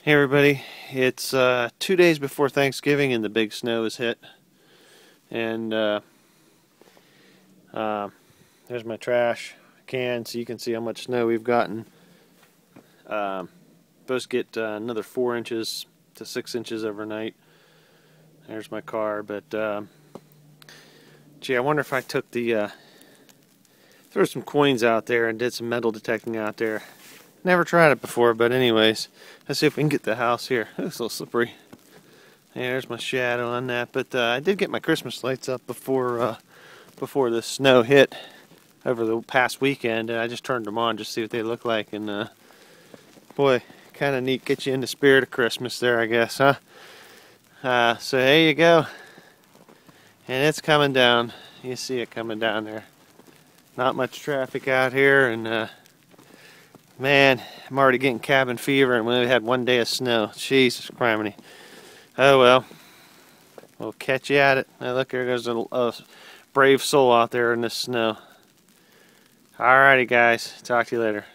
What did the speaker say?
Hey everybody, it's 2 days before Thanksgiving and the big snow has hit. And there's my trash can so you can see how much snow we've gotten. Supposed to get another 4 inches to 6 inches overnight. There's my car, but gee, I wonder if I took the threw some coins out there and did some metal detecting out there. Never tried it before, but anyways, let's see if we can get the house here. It's a little slippery. There's my shadow on that, but I did get my Christmas lights up before the snow hit over the past weekend, and I just turned them on just to see what they look like, and boy, kind of neat. Get you in the spirit of Christmas there, I guess, huh? So there you go, and it's coming down. You see it coming down there. Not much traffic out here, and man, I'm already getting cabin fever, and we only had 1 day of snow. Jesus criminy. Oh well. We'll catch you at it. Now look, there goes a brave soul out there in this snow. Alrighty guys, talk to you later.